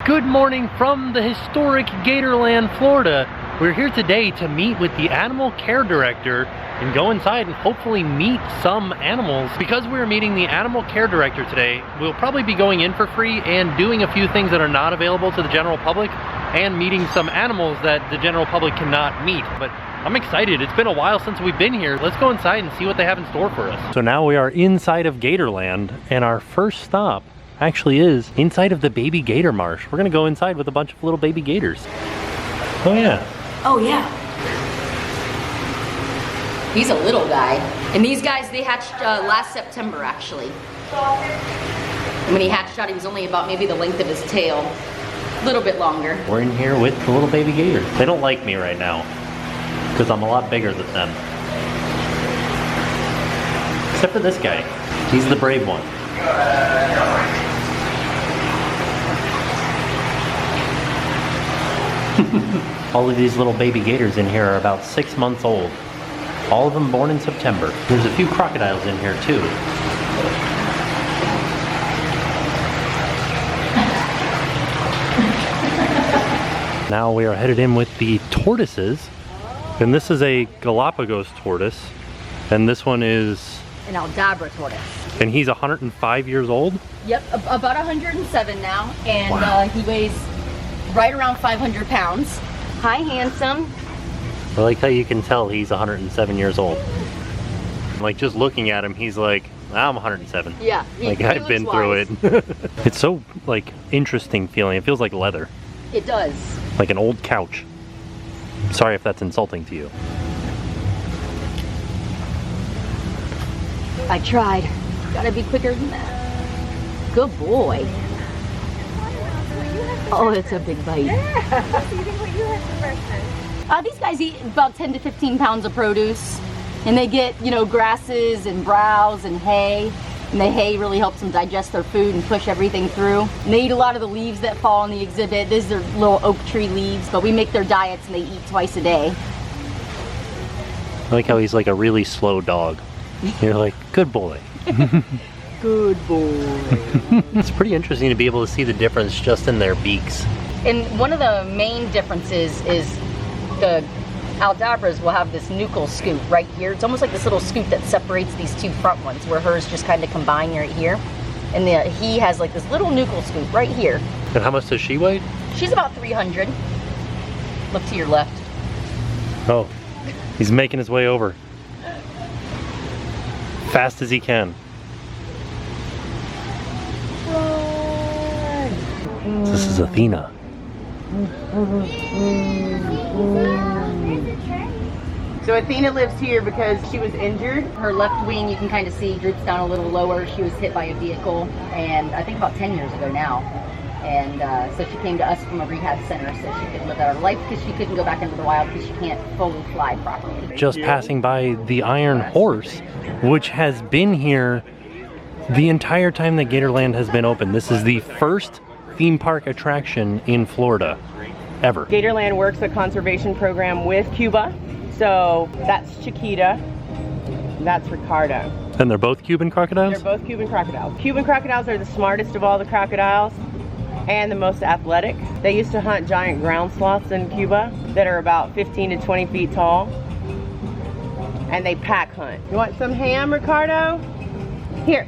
Good morning from the historic Gatorland, Florida. We're here today to meet with the animal care director and go inside and hopefully meet some animals. Because we're meeting the animal care director today, we'll probably be going in for free and doing a few things that are not available to the general public and meeting some animals that the general public cannot meet. But I'm excited. It's been a while since we've been here. Let's go inside and see what they have in store for us. So now we are inside of Gatorland, and our first stop actually is inside of the baby gator marsh. We're gonna go inside with a bunch of little baby gators. Oh yeah. Oh yeah. He's a little guy. And these guys, they hatched last September actually. And when he hatched out, he was only about maybe the length of his tail. A little bit longer. We're in here with the little baby gators. They don't like me right now because I'm a lot bigger than them. Except for this guy. He's the brave one. All of these little baby gators in here are about 6 months old. All of them born in September. There's a few crocodiles in here too. Now we are headed in with the tortoises. And this is a Galapagos tortoise. And this one is An Aldabra tortoise. And he's 105 years old? Yep, about 107 now. And wow. He weighs right around 500 pounds. Hi, handsome. I like how you can tell he's 107 years old. Like just looking at him, he's like, I'm 107. Yeah. Like I've been through it. It's so like interesting feeling. It feels like leather. It does. Like an old couch. Sorry if that's insulting to you. I tried. Gotta be quicker than that. Good boy. Oh, that's a big bite. These guys eat about 10 to 15 pounds of produce. And they get, you know, grasses and browse and hay. And the hay really helps them digest their food and push everything through. And they eat a lot of the leaves that fall in the exhibit. These are little oak tree leaves, but we make their diets and they eat twice a day. I like how he's like a really slow dog. You're like, good boy. Good boy. It's pretty interesting to be able to see the difference just in their beaks. And one of the main differences is the Aldabras will have this nuchal scoop right here. It's almost like this little scoop that separates these two front ones, where hers just kind of combine right here. And he has like this little nuchal scoop right here. And how much does she weigh? She's about 300. Look to your left. Oh, he's making his way over. Fast as he can. This is Athena. So Athena lives here because she was injured. Her left wing, you can kind of see, droops down a little lower. She was hit by a vehicle, and I think about 10 years ago now. And so she came to us from a rehab center so she could live out her life because she couldn't go back into the wild because she can't fully fly properly. Just passing by the Iron Horse, which has been here the entire time that Gatorland has been open. This is the first theme park attraction in Florida ever. Gatorland works a conservation program with Cuba. So that's Chiquita, and that's Ricardo. And they're both Cuban crocodiles? They're both Cuban crocodiles. Cuban crocodiles are the smartest of all the crocodiles and the most athletic. They used to hunt giant ground sloths in Cuba that are about 15 to 20 feet tall. And they pack hunt. You want some ham, Ricardo? Here.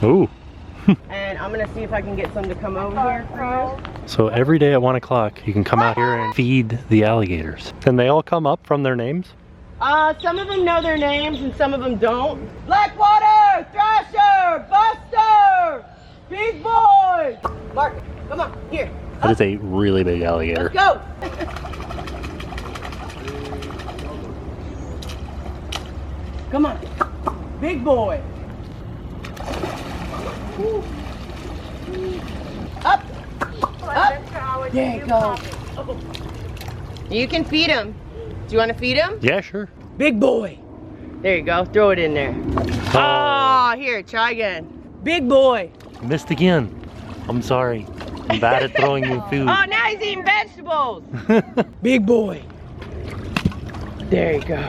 Ooh. And I'm gonna see if I can get some to come over here for you. So every day at 1 o'clock, you can come out here and feed the alligators. And they all come up from their names? Some of them know their names and some of them don't. Blackwater, Thrasher, Buster, Big Boy. Mark, come on, here. That is a really big alligator. Let's go. Come on, Big Boy. Up, up. There you go. You can feed him. Do you want to feed him? Yeah, sure. Big boy. There you go. Throw it in there. Oh, here, try again. Big boy. Missed again. I'm sorry. I'm bad at throwing you food. Oh, now he's eating vegetables. Big boy. There you go.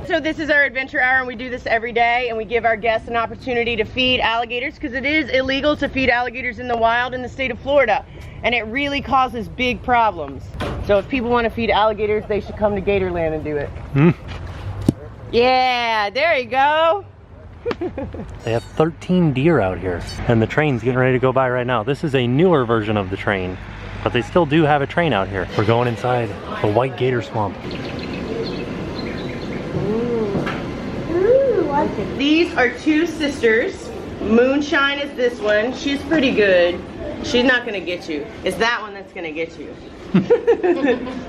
So this is our adventure hour, and we do this every day, and we give our guests an opportunity to feed alligators, because it is illegal to feed alligators in the wild in the state of Florida, and it really causes big problems. So if people want to feed alligators, they should come to Gatorland and do it. Yeah, there you go. They have 13 deer out here, and the train's getting ready to go by right now. This is a newer version of the train, but they still do have a train out here. We're going inside the white gator swamp. These are two sisters. Moonshine is this one. She's pretty good. She's not gonna get you. It's that one that's gonna get you.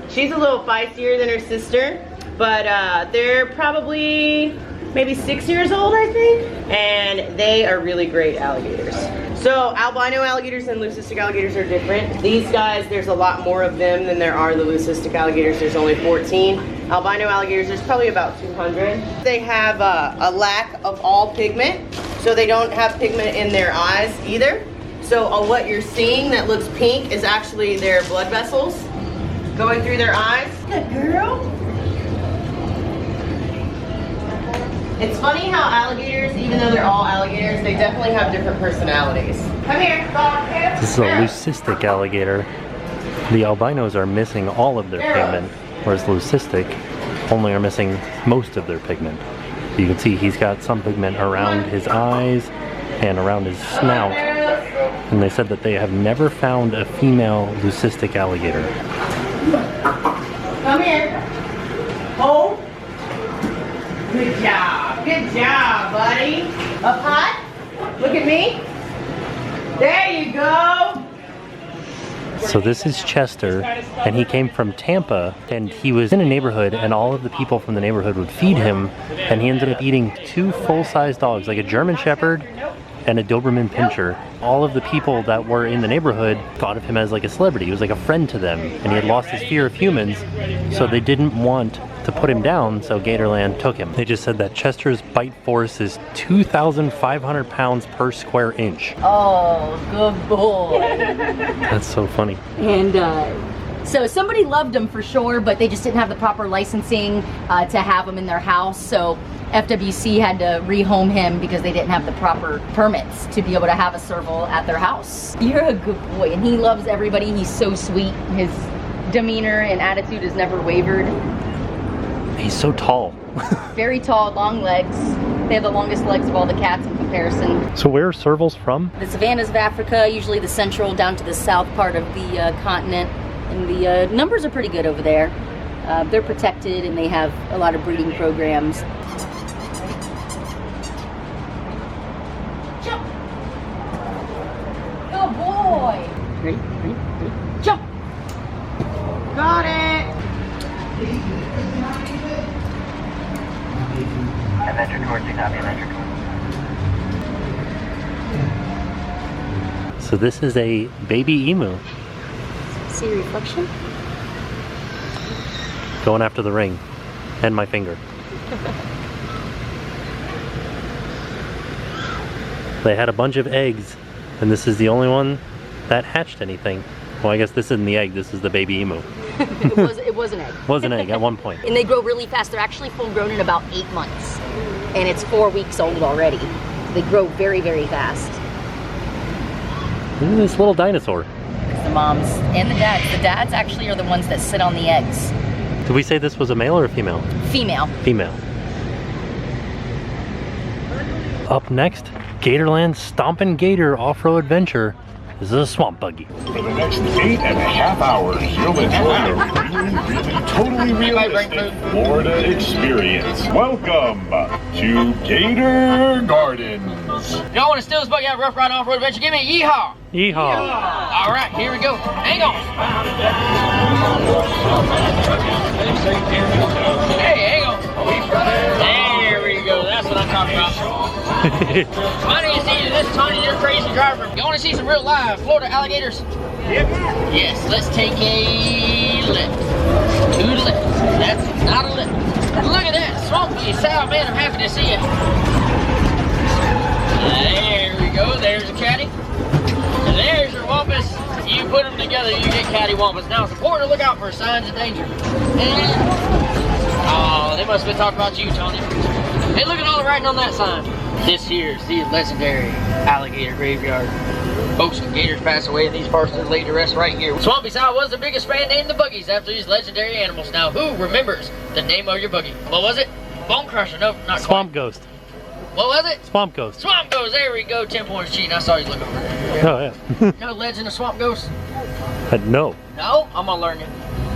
She's a little feistier than her sister, but they're probably maybe 6 years old, I think, and they are really great alligators. So albino alligators and leucistic alligators are different. These guys, there's a lot more of them than there are the leucistic alligators. There's only 14. Albino alligators, there's probably about 200. They have a lack of all pigment, so they don't have pigment in their eyes either. So what you're seeing that looks pink is actually their blood vessels going through their eyes. Good girl. It's funny how alligators, even though they're all alligators, they definitely have different personalities. Come here, dog. This is a leucistic alligator. The albinos are missing all of their pigment, whereas leucistic only are missing most of their pigment. You can see he's got some pigment around his eyes and around his snout. And they said that they have never found a female leucistic alligator. Come here. Oh. Good job. Good job, buddy. Up high. Look at me. There you go. So this is Chester, and he came from Tampa, and he was in a neighborhood, and all of the people from the neighborhood would feed him, and he ended up eating 2 full-size dogs, like a German Shepherd and a Doberman Pinscher. All of the people that were in the neighborhood thought of him as like a celebrity. He was like a friend to them, and he had lost his fear of humans, so they didn't want to put him down, so Gatorland took him. They just said that Chester's bite force is 2,500 pounds per square inch. Oh, good boy. That's so funny. And so somebody loved them for sure, but they just didn't have the proper licensing to have them in their house. So FWC had to rehome him because they didn't have the proper permits to be able to have a Serval at their house. You're a good boy, and he loves everybody. He's so sweet. His demeanor and attitude has never wavered. He's so tall. Very tall, long legs. They have the longest legs of all the cats in comparison. So where are Servals from? The savannas of Africa, usually the central down to the south part of the continent. And the numbers are pretty good over there. They're protected and they have a lot of breeding programs. Jump! Good boy! Ready? Jump! Got it. So this is a baby emu. See reflection? Going after the ring and my finger. They had a bunch of eggs, and this is the only one that hatched anything. Well, I guess this isn't the egg, this is the baby emu. It was an egg. Was an egg at one point. And they grow really fast. They're actually full grown in about 8 months. And it's 4 weeks old already. They grow very, very fast. Look at this little dinosaur. The moms and the dads actually are the ones that sit on the eggs. Did we say this was a male or a female? Female. Female. Up next, Gatorland's Stompin' Gator Off-Road Adventure. This is a swamp buggy. For the next 8.5 hours, you'll enjoy a really, totally realistic Florida experience. Welcome to Gator Gardens. Y'all want to steal this buggy out of Rough Ride Off-Road Adventure? Give me a yeehaw! Yeehaw! All right, here we go. Hang on. Hey, hang on. There we go. That's what I'm talking about. My name is Athena. This is Tony, your crazy driver. You want to see some real live Florida alligators? Yep. Yes, let's take a lift. 2 lifts. That's not a lift. Look at that. Swampy Sal, man, I'm happy to see you. There we go. There's a caddy. And there's your wampus. You put them together, you get catty wampus. Now it's important to look out for signs of danger. And Oh, they must have been talking about you, Tony. Hey, look at all the writing on that sign. This here is the legendary alligator graveyard. Folks, when gators pass away in these parts, they're laid to rest right here. Swampy Sal was the biggest fan named the Buggies after these legendary animals. Now, who remembers the name of your buggy? What was it? Bone Crusher? No, not Swamp quite. Ghost. What was it? Swamp Ghost. Swamp Ghost. There we go. 10 points cheating. I saw you look over there. Oh, yeah. No legend of Swamp Ghost? No. No? I'm gonna learn it.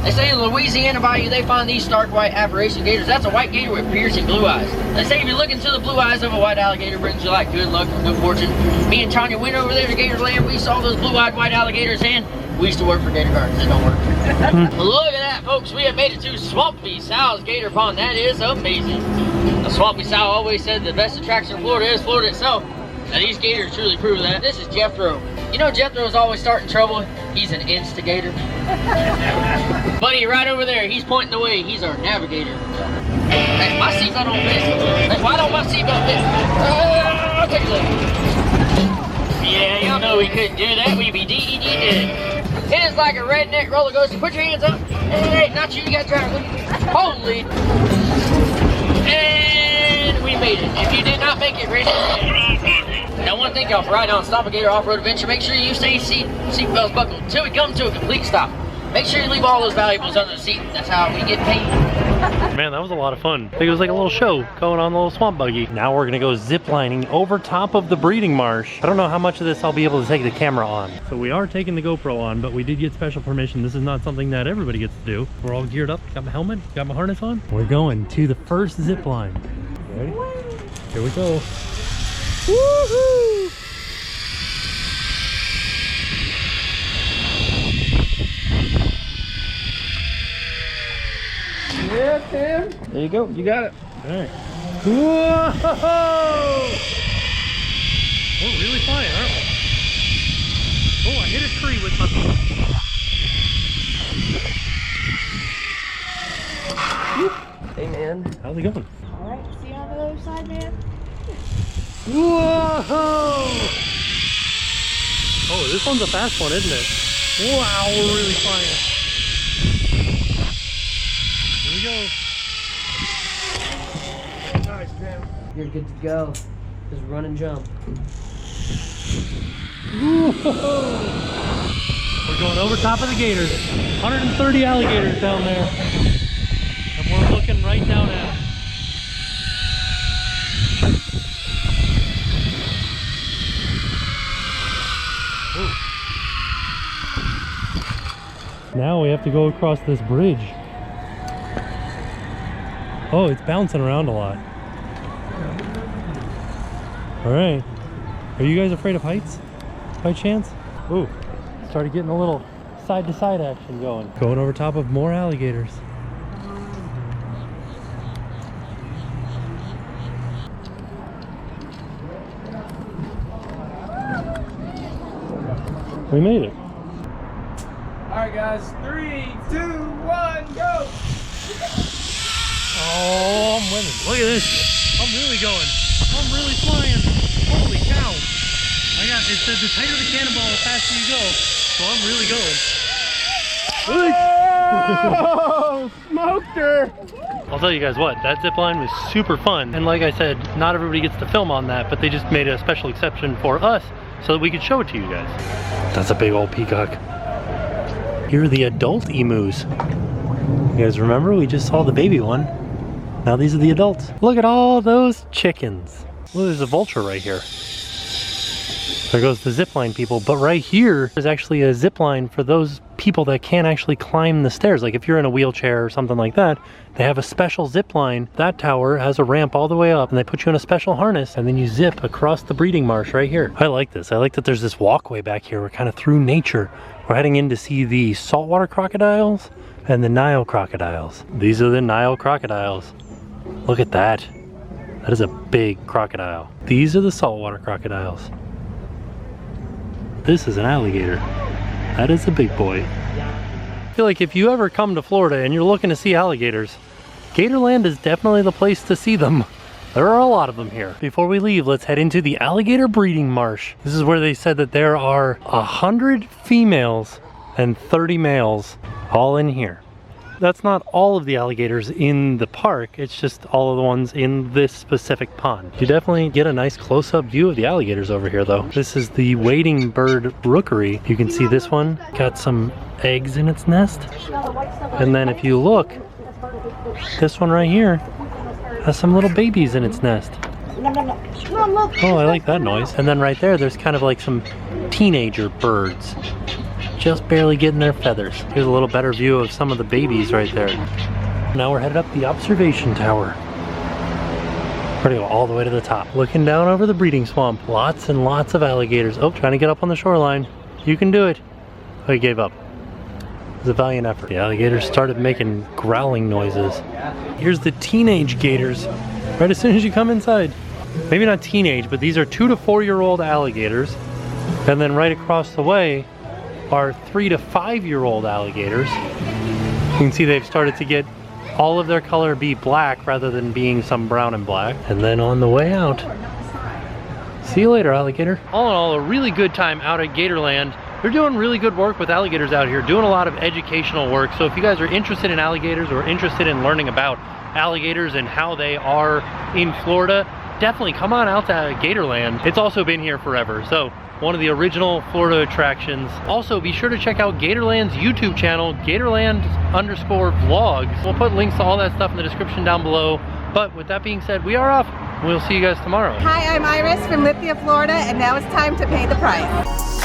They say in the Louisiana Bayou they find these stark white aberration gators. That's a white gator with piercing blue eyes. They say if you look into the blue eyes of a white alligator, brings you like good luck and good fortune. Me and Tanya went over there to Gatorland. We saw those blue-eyed white alligators, and we used to work for Gator Gardens. It don't work. Look at that, folks. We have made it to Swampy Sal's Gator Pond. That is amazing. The Swampy Sal always said the best attraction in Florida is Florida itself. Now these gators truly prove that. This is Jethro. You know Jethro's always starting trouble. He's an instigator. Buddy, right over there, he's pointing the way. He's our navigator. Hey, my seatbelt don't fit. Hey, why don't my seatbelt fit? I'll take a look. Yeah, y'all know we couldn't do that. We'd be DED dead. It is like a redneck roller coaster. Put your hands up. Hey, not you. You got to try. Holy. And we made it. If you did not make it, raise your hand. Now, one thing y'all for riding on Stop a Gator off-road adventure, make sure you stay seatbelts buckled until we come to a complete stop. Make sure you leave all those valuables under the seat. That's how we get paid. Man, that was a lot of fun. I think it was like a little show going on the little swamp buggy. Now we're gonna go ziplining over top of the breeding marsh. I don't know how much of this I'll be able to take the camera on. So we are taking the GoPro on, but we did get special permission. This is not something that everybody gets to do. We're all geared up, got my helmet, got my harness on. We're going to the first zipline. Ready? Here we go. Woohoo! Yeah, Tim. There you go. You got it. All right. Whoa! We're really flying, aren't we? Oh, I hit a tree with my feet. Hey, man. How's it going? All right, see you on the other side, man. Whoa! Oh, this one's a fast one, isn't it? Wow, we're really flying. Here we go. Nice, man. You're good to go. Just run and jump. Whoa. We're going over top of the gators. 130 alligators down there. And we're looking right down at them. Now we have to go across this bridge. Oh, it's bouncing around a lot. All right. Are you guys afraid of heights by chance? Ooh, started getting a little side-to-side action going. Going over top of more alligators. We made it. All right, guys. 3, 2, 1, go! Oh, I'm winning. Look at this. I'm really going. I'm really flying. Holy cow. It said the tighter the cannonball, the faster you go. So I'm really going. Oh, smoked her! I'll tell you guys what, that zip line was super fun. And like I said, not everybody gets to film on that, but they just made a special exception for us so that we could show it to you guys. That's a big old peacock. Here are the adult emus. You guys remember? We just saw the baby one. Now these are the adults. Look at all those chickens. Well, there's a vulture right here. There goes the zipline people. But right here, there's actually a zipline for those people that can't actually climb the stairs. Like if you're in a wheelchair or something like that, they have a special zipline. That tower has a ramp all the way up and they put you in a special harness and then you zip across the breeding marsh right here. I like this. I like that there's this walkway back here. We're kind of through nature. We're heading in to see the saltwater crocodiles and the Nile crocodiles. These are the Nile crocodiles. Look at that. That is a big crocodile. These are the saltwater crocodiles. This is an alligator. That is a big boy. I feel like if you ever come to Florida and you're looking to see alligators, Gatorland is definitely the place to see them. There are a lot of them here. Before we leave, let's head into the alligator breeding marsh. This is where they said that there are 100 females and 30 males all in here. That's not all of the alligators in the park, it's just all of the ones in this specific pond. You definitely get a nice close-up view of the alligators over here though. This is the wading bird rookery. You can see this one got some eggs in its nest. And then if you look, this one right here has some little babies in its nest. Oh, I like that noise. And then right there, there's kind of like some teenager birds. Just barely getting their feathers. Here's a little better view of some of the babies right there. Now we're headed up the observation tower. We're gonna go all the way to the top. Looking down over the breeding swamp. Lots and lots of alligators. Oh, trying to get up on the shoreline. You can do it. Oh, he gave up. It was a valiant effort. The alligators started making growling noises. Here's the teenage gators. Right as soon as you come inside. Maybe not teenage, but these are 2 to 4 year old alligators. And then right across the way are 3 to 5 year old alligators. You can see they've started to get all of their color be black rather than being some brown and black. And then on the way out, see you later, alligator. All in all, a really good time out at Gatorland. They're doing really good work with alligators out here, doing a lot of educational work. So if you guys are interested in alligators or interested in learning about alligators and how they are in Florida, definitely come on out to Gatorland. It's also been here forever. So one of the original Florida attractions. Also, be sure to check out Gatorland's YouTube channel, Gatorland_Vlogs. We'll put links to all that stuff in the description down below. But with that being said, we are off. We'll see you guys tomorrow. Hi, I'm Iris from Lithia, Florida, and now it's time to pay the price.